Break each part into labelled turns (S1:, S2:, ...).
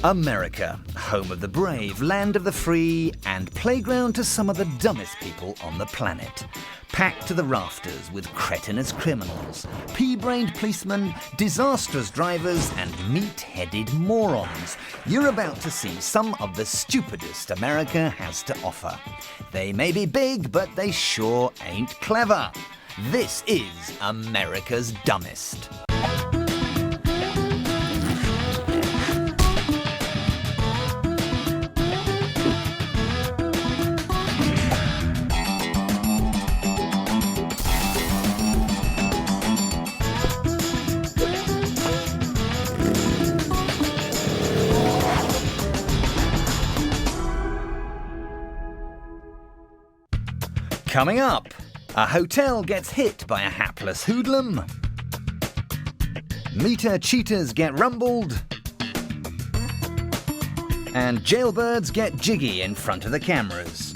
S1: America, home of the brave, land of the free, and playground to some of the dumbest people on the planet. Packed to the rafters with cretinous criminals, pea-brained policemen, disastrous drivers, and meat-headed morons. You're about to see some of the stupidest America has to offer. They may be big, but they sure ain't clever. This is America's Dumbest. Coming up, a hotel gets hit by a hapless hoodlum. Meter cheaters get rumbled. And jailbirds get jiggy in front of the cameras.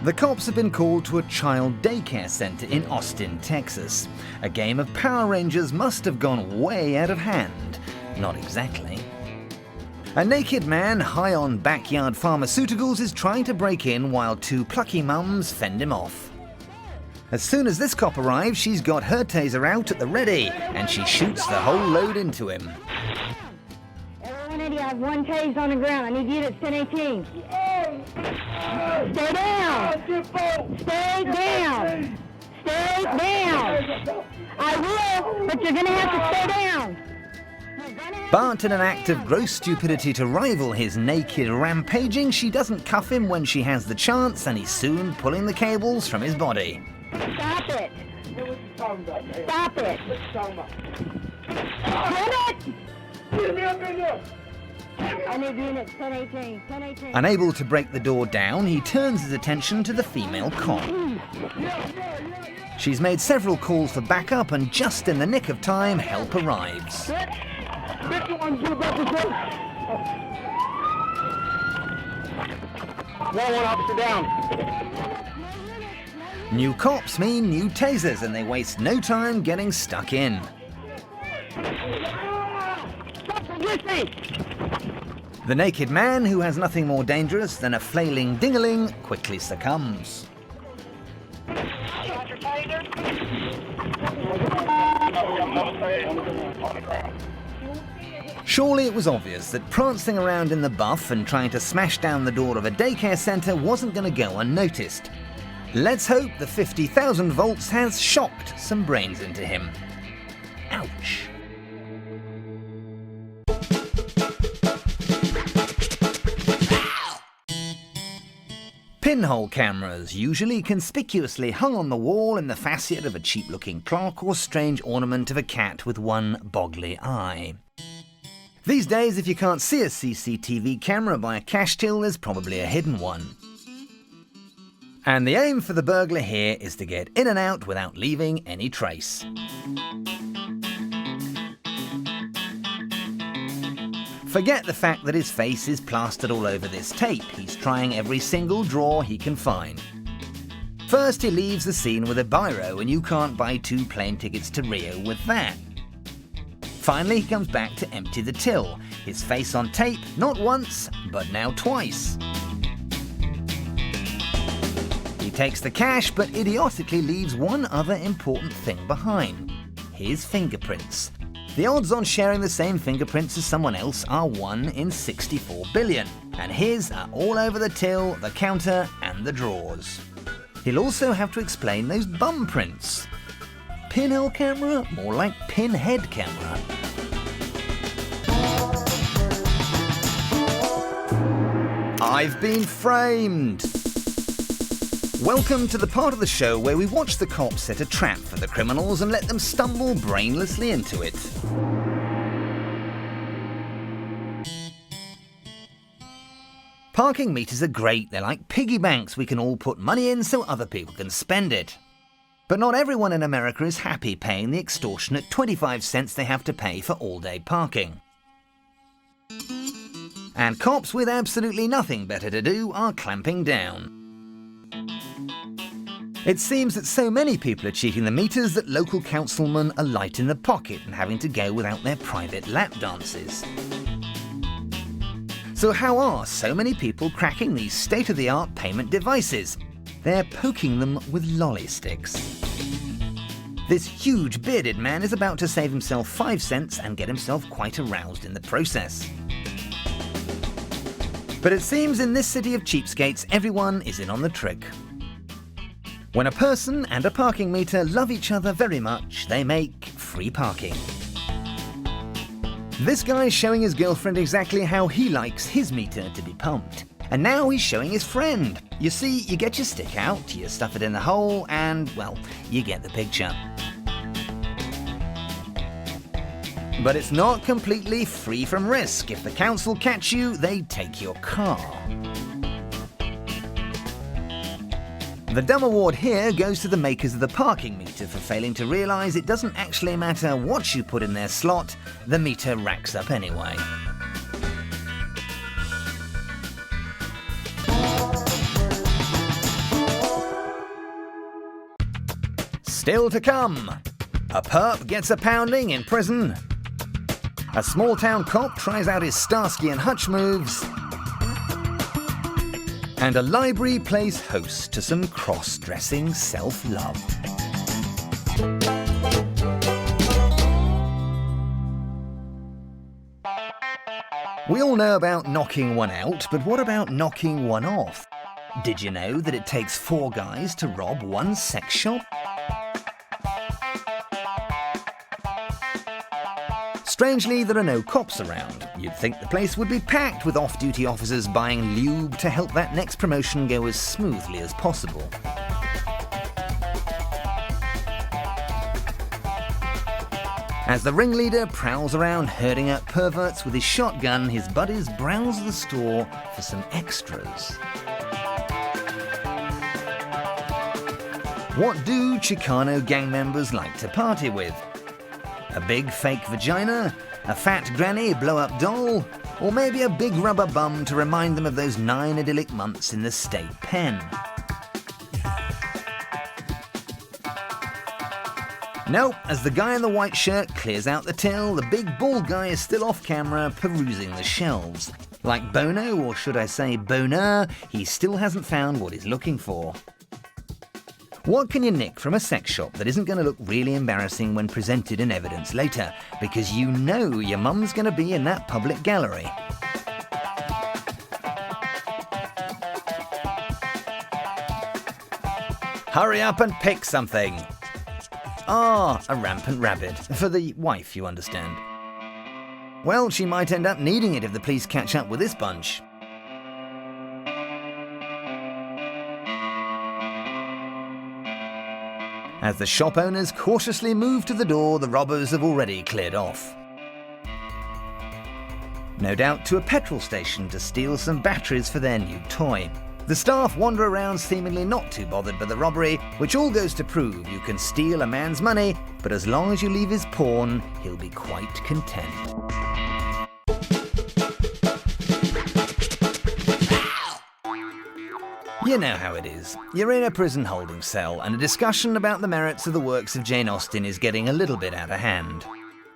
S1: The cops have been called to a child daycare center in Austin, Texas. A game of Power Rangers must have gone way out of hand. Not exactly. A naked man high on backyard pharmaceuticals is trying to break in while two plucky mums fend him off. As soon as this cop arrives, she's got her taser out at the ready, and she shoots the whole load into him.
S2: Everyone, you have one tase on the ground. I need you at 1018. Stay down! Stay down! Stay down! I will, but you're gonna have to stay down!
S1: But in an act of gross stupidity to rival his naked rampaging, she doesn't cuff him when she has the chance, and he's soon pulling the cables from his body.
S2: Stop it! Stop it! Quit it! I need unit 1018. 1018.
S1: Unable to break the door down, he turns his attention to the female cop. She's made several calls for backup, and just in the nick of time, help arrives.
S3: One officer down.
S1: New cops mean new tasers, and they waste no time getting stuck in. The naked man, who has nothing more dangerous than a flailing ding-a-ling, quickly succumbs. Surely it was obvious that prancing around in the buff and trying to smash down the door of a daycare center wasn't going to go unnoticed. Let's hope the 50,000 volts has shocked some brains into him. Ouch. Pinhole cameras, usually conspicuously hung on the wall in the facet of a cheap-looking clock or strange ornament of a cat with one boggly eye. These days, if you can't see a CCTV camera by a cash till, there's probably a hidden one. And the aim for the burglar here is to get in and out without leaving any trace. Forget the fact that his face is plastered all over this tape. He's trying every single drawer he can find. First, he leaves the scene with a biro, and you can't buy 2 plane tickets to Rio with that. Finally, he comes back to empty the till, his face on tape, not once, but now twice. He takes the cash, but idiotically leaves one other important thing behind: his fingerprints. The odds on sharing the same fingerprints as someone else are 1 in 64 billion, and his are all over the till, the counter, and the drawers. He'll also have to explain those bum prints. Pinhole camera? More like pinhead camera. I've been framed! Welcome to the part of the show where we watch the cops set a trap for the criminals and let them stumble brainlessly into it. Parking meters are great. They're like piggy banks we can all put money in so other people can spend it. But not everyone in America is happy paying the extortionate 25 cents they have to pay for all-day parking. And cops with absolutely nothing better to do are clamping down. It seems that so many people are cheating the meters that local councilmen are light in the pocket and having to go without their private lap dances. So how are so many people cracking these state-of-the-art payment devices? They're poking them with lolly sticks. This huge bearded man is about to save himself 5 cents and get himself quite aroused in the process. But it seems in this city of cheapskates, everyone is in on the trick. When a person and a parking meter love each other very much, they make free parking. This guy's showing his girlfriend exactly how he likes his meter to be pumped. And now he's showing his friend. You see, you get your stick out, you stuff it in the hole, and, well, you get the picture. But it's not completely free from risk. If the council catch you, they take your car. The dumb award here goes to the makers of the parking meter for failing to realise it doesn't actually matter what you put in their slot, the meter racks up anyway. Still to come, a perp gets a pounding in prison, a small-town cop tries out his Starsky and Hutch moves, and a library plays host to some cross-dressing self-love. We all know about knocking one out, but what about knocking one off? Did you know that it takes 4 guys to rob one sex shop? Strangely, there are no cops around. You'd think the place would be packed with off-duty officers buying lube to help that next promotion go as smoothly as possible. As the ringleader prowls around herding up perverts with his shotgun, his buddies browse the store for some extras. What do Chicano gang members like to party with? A big fake vagina? A fat granny blow-up doll? Or maybe a big rubber bum to remind them of those 9 idyllic months in the state pen? Nope, as the guy in the white shirt clears out the till, the big bald guy is still off camera perusing the shelves. Like Bono, or should I say Boner, he still hasn't found what he's looking for. What can you nick from a sex shop that isn't going to look really embarrassing when presented in evidence later? Because you know your mum's going to be in that public gallery. Hurry up and pick something. Ah, a rampant rabbit. For the wife, you understand. Well, she might end up needing it if the police catch up with this bunch. As the shop owners cautiously move to the door, the robbers have already cleared off. No doubt to a petrol station to steal some batteries for their new toy. The staff wander around seemingly not too bothered by the robbery, which all goes to prove you can steal a man's money, but as long as you leave his pawn, he'll be quite content. You know how it is. You're in a prison holding cell, and a discussion about the merits of the works of Jane Austen is getting a little bit out of hand.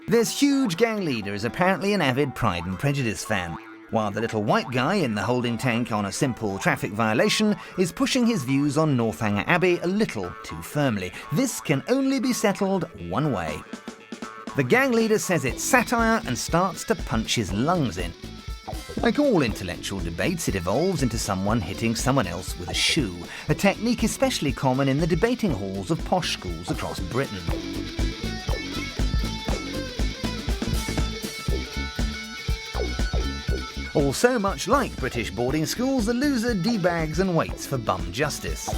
S1: This huge gang leader is apparently an avid Pride and Prejudice fan, while the little white guy in the holding tank on a simple traffic violation is pushing his views on Northanger Abbey a little too firmly. This can only be settled one way. The gang leader says it's satire and starts to punch his lungs in. Like all intellectual debates, it evolves into someone hitting someone else with a shoe, a technique especially common in the debating halls of posh schools across Britain. Also, much like British boarding schools, the loser debags and waits for bum justice.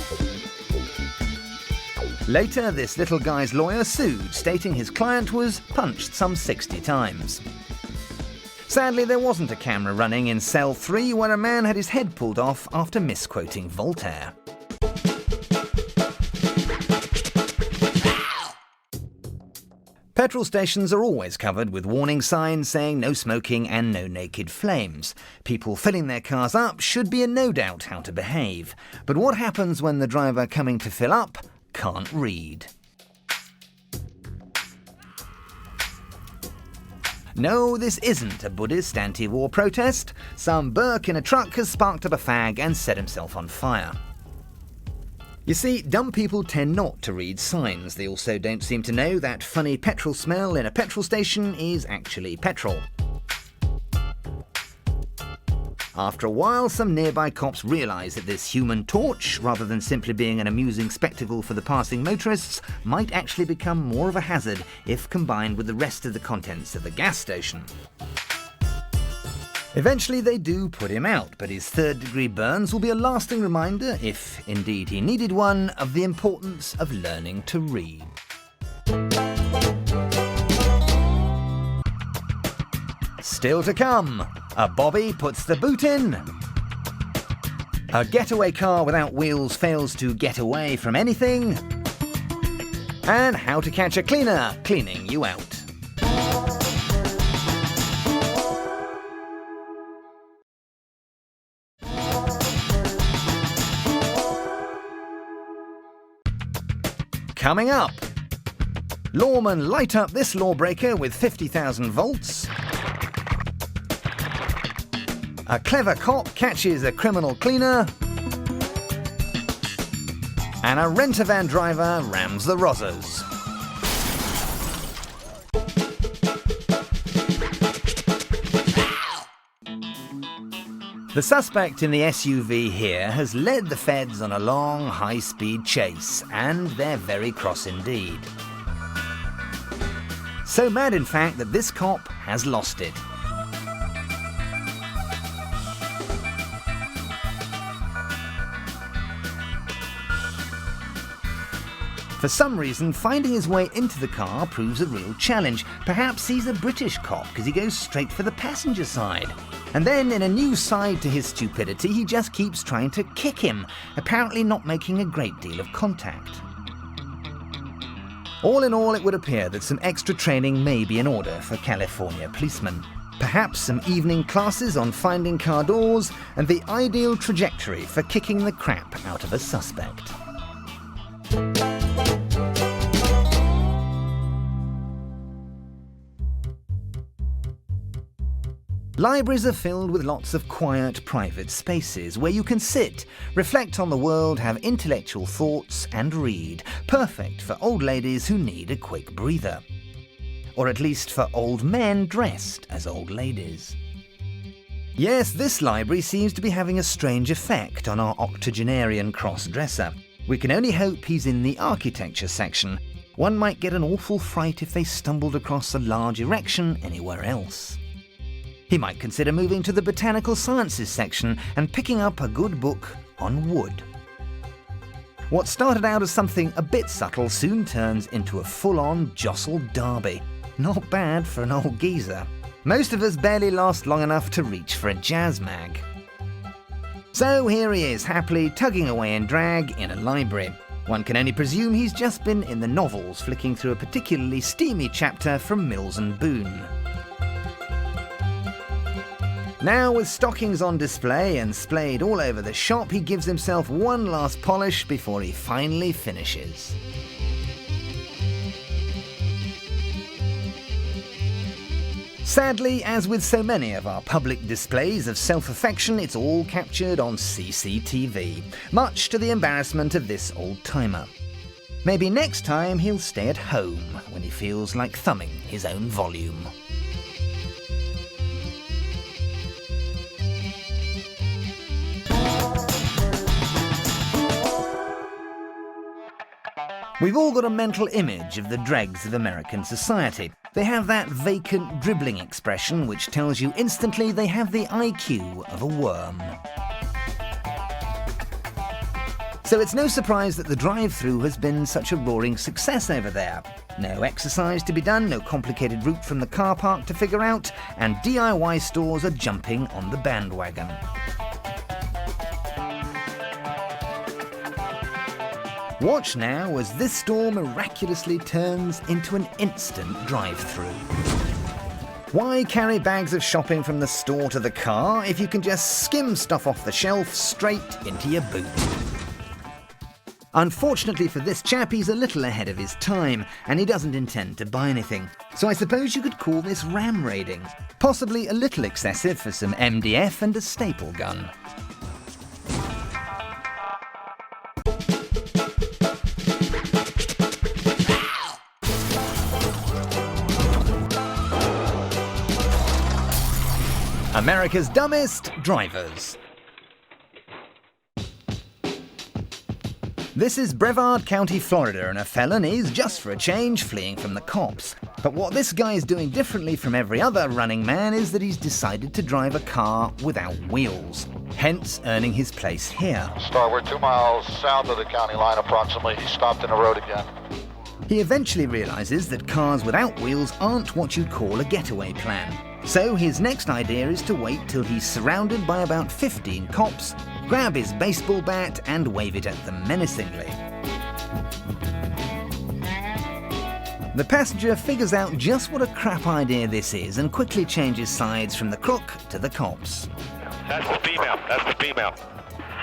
S1: Later, this little guy's lawyer sued, stating his client was punched some 60 times. Sadly, there wasn't a camera running in cell 3 where a man had his head pulled off after misquoting Voltaire. Petrol stations are always covered with warning signs saying no smoking and no naked flames. People filling their cars up should be in no doubt how to behave. But what happens when the driver coming to fill up can't read? No, this isn't a Buddhist anti-war protest. Some Burke in a truck has sparked up a fag and set himself on fire. You see, dumb people tend not to read signs. They also don't seem to know that funny petrol smell in a petrol station is actually petrol. After a while, some nearby cops realise that this human torch, rather than simply being an amusing spectacle for the passing motorists, might actually become more of a hazard if combined with the rest of the contents of the gas station. Eventually they do put him out, but his third-degree burns will be a lasting reminder, if indeed he needed one, of the importance of learning to read. Still to come, a bobby puts the boot in, a getaway car without wheels fails to get away from anything, and how to catch a cleaner cleaning you out. Coming up, lawmen light up this lawbreaker with 50,000 volts. A clever cop catches a criminal cleaner. And a rent-a-van driver rams the Rozzers. The suspect in the SUV here has led the feds on a long, high-speed chase, and they're very cross indeed. So mad, in fact, that this cop has lost it. For some reason, finding his way into the car proves a real challenge. Perhaps he's a British cop because he goes straight for the passenger side. And then, in a new side to his stupidity, he just keeps trying to kick him, apparently not making a great deal of contact. All in all, it would appear that some extra training may be in order for California policemen. Perhaps some evening classes on finding car doors and the ideal trajectory for kicking the crap out of a suspect. Libraries are filled with lots of quiet, private spaces where you can sit, reflect on the world, have intellectual thoughts, and read. Perfect for old ladies who need a quick breather. Or at least for old men dressed as old ladies. Yes, this library seems to be having a strange effect on our octogenarian cross-dresser. We can only hope he's in the architecture section. One might get an awful fright if they stumbled across a large erection anywhere else. He might consider moving to the botanical sciences section and picking up a good book on wood. What started out as something a bit subtle soon turns into a full-on jostle derby. Not bad for an old geezer. Most of us barely last long enough to reach for a jazz mag. So here he is, happily tugging away in drag in a library. One can only presume he's just been in the novels, flicking through a particularly steamy chapter from Mills and Boon. Now, with stockings on display and splayed all over the shop, he gives himself one last polish before he finally finishes. Sadly, as with so many of our public displays of self-affection, it's all captured on CCTV, much to the embarrassment of this old-timer. Maybe next time he'll stay at home when he feels like thumbing his own volume. We've all got a mental image of the dregs of American society. They have that vacant, dribbling expression which tells you instantly they have the IQ of a worm. So it's no surprise that the drive-through has been such a roaring success over there. No exercise to be done, no complicated route from the car park to figure out, and DIY stores are jumping on the bandwagon. Watch now as this store miraculously turns into an instant drive-through. Why carry bags of shopping from the store to the car if you can just skim stuff off the shelf straight into your boot? Unfortunately for this chap, he's a little ahead of his time, and he doesn't intend to buy anything. So I suppose you could call this ram raiding. Possibly a little excessive for some MDF and a staple gun. America's dumbest drivers. This is Brevard County, Florida, and a felon is, just for a change, fleeing from the cops. But what this guy is doing differently from every other running man is that he's decided to drive a car without wheels, hence earning his place here.
S3: Starboard 2 miles south of the county line approximately. He stopped in the road again.
S1: He eventually realizes that cars without wheels aren't what you'd call a getaway plan. So his next idea is to wait till he's surrounded by about 15 cops, grab his baseball bat and wave it at them menacingly. The passenger figures out just what a crap idea this is and quickly changes sides from the crook to the cops.
S4: That's the female. That's the female.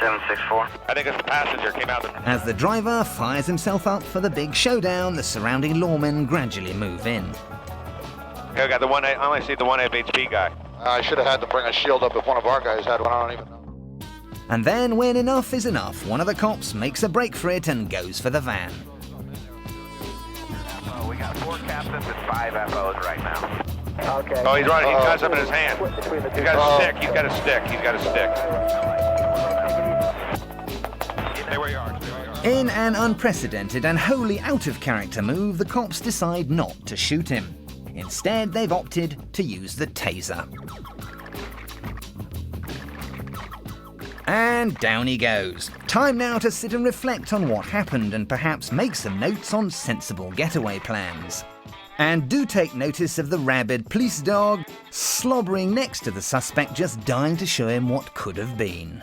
S5: 764.
S4: I think it's the passenger came out.
S1: As the driver fires himself up for the big showdown, the surrounding lawmen gradually move in.
S4: Okay, I got the one. I only see the one FHP guy.
S3: I should have had to bring a shield up if one of our guys had one. I don't even know.
S1: And then, when enough is enough, one of the cops makes a break for it and goes for the van.
S5: Oh, we got 4 captains and 5 FOs right now.
S2: Okay.
S4: Oh, he's running. He's got something in his hand. He's got a stick. He's got a stick. He's got a stick. Stay where you are. Stay where you are.
S1: In an unprecedented and wholly out-of-character move, the cops decide not to shoot him. Instead, they've opted to use the taser. And down he goes. Time now to sit and reflect on what happened and perhaps make some notes on sensible getaway plans. And do take notice of the rabid police dog slobbering next to the suspect, just dying to show him what could have been.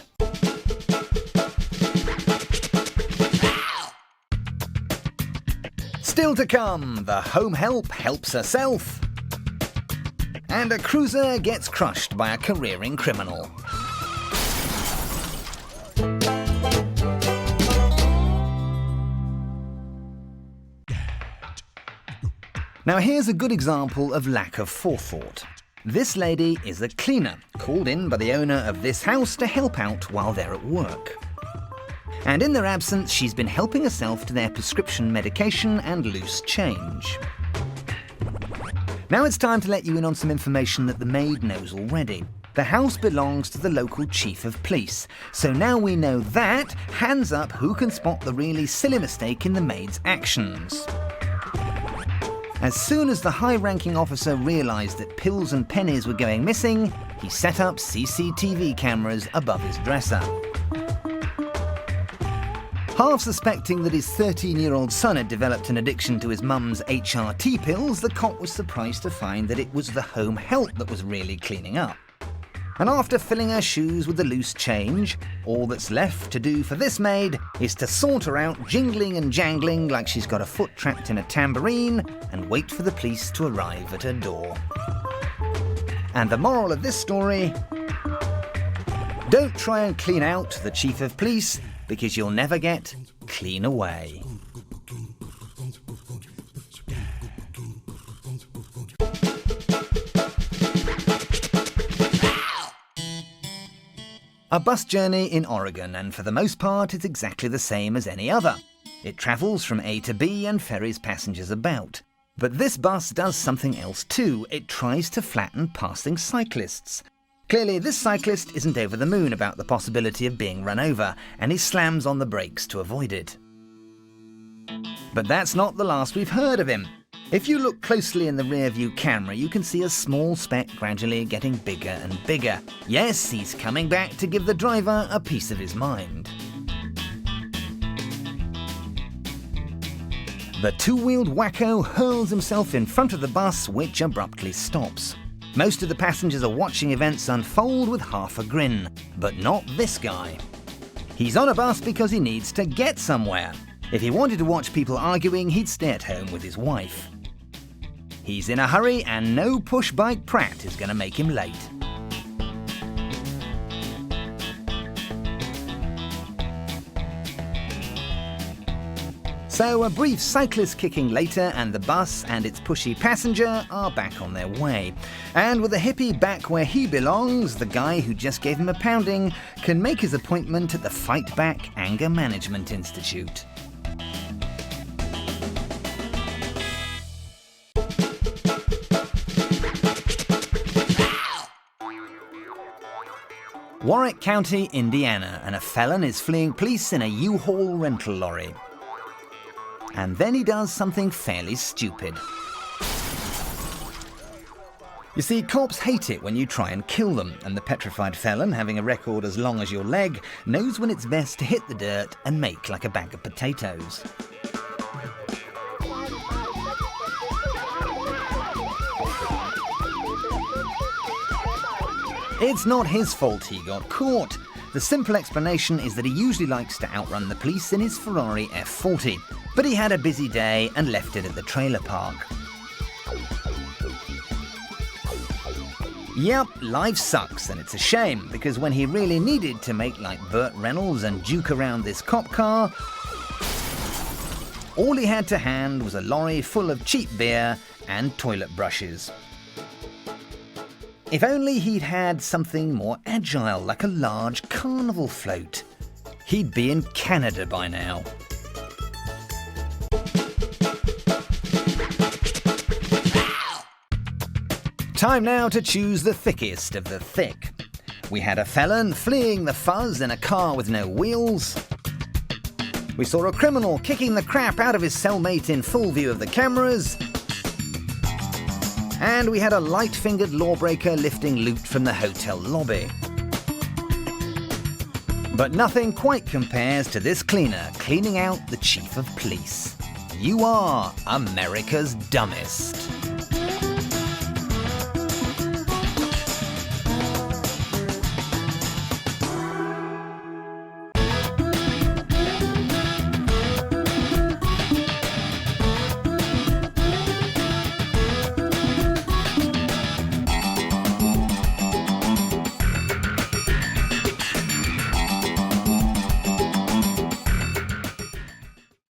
S1: Still to come, the home help helps herself. And a cruiser gets crushed by a careering criminal. Now here's a good example of lack of forethought. This lady is a cleaner, called in by the owner of this house to help out while they're at work. And in their absence, she's been helping herself to their prescription medication and loose change. Now it's time to let you in on some information that the maid knows already. The house belongs to the local chief of police, so now we know that, hands up who can spot the really silly mistake in the maid's actions. As soon as the high-ranking officer realised that pills and pennies were going missing, he set up CCTV cameras above his dresser. Half suspecting that his 13-year-old son had developed an addiction to his mum's HRT pills, the cop was surprised to find that it was the home help that was really cleaning up. And after filling her shoes with the loose change, all that's left to do for this maid is to saunter out jingling and jangling like she's got a foot trapped in a tambourine and wait for the police to arrive at her door. And the moral of this story: don't try and clean out the chief of police, because you'll never get clean away. A bus journey in Oregon, and for the most part it's exactly the same as any other. It travels from A to B and ferries passengers about. But this bus does something else too. It tries to flatten passing cyclists. Clearly, this cyclist isn't over the moon about the possibility of being run over, and he slams on the brakes to avoid it. But that's not the last we've heard of him. If you look closely in the rear-view camera, you can see a small speck gradually getting bigger and bigger. Yes, he's coming back to give the driver a piece of his mind. The two-wheeled wacko hurls himself in front of the bus, which abruptly stops. Most of the passengers are watching events unfold with half a grin, but not this guy. He's on a bus because he needs to get somewhere. If he wanted to watch people arguing, he'd stay at home with his wife. He's in a hurry, and no push-bike prat is going to make him late. So a brief cyclist kicking later, and the bus and its pushy passenger are back on their way. And with a hippie back where he belongs, the guy who just gave him a pounding can make his appointment at the Fight Back Anger Management Institute. Warwick County, Indiana, and a felon is fleeing police in a U-Haul rental lorry. And then he does something fairly stupid. You see, cops hate it when you try and kill them, and the petrified felon, having a record as long as your leg, knows when it's best to hit the dirt and make like a bag of potatoes. It's not his fault he got caught. The simple explanation is that he usually likes to outrun the police in his Ferrari F40, but he had a busy day and left it at the trailer park. Yep, life sucks, and it's a shame, because when he really needed to make like Burt Reynolds and juke around this cop car, all he had to hand was a lorry full of cheap beer and toilet brushes. If only he'd had something more agile, like a large carnival float. He'd be in Canada by now. Time now to choose the thickest of the thick. We had a felon fleeing the fuzz in a car with no wheels. We saw a criminal kicking the crap out of his cellmate in full view of the cameras. And we had a light-fingered lawbreaker lifting loot from the hotel lobby. But nothing quite compares to this cleaner cleaning out the chief of police. You are America's dumbest.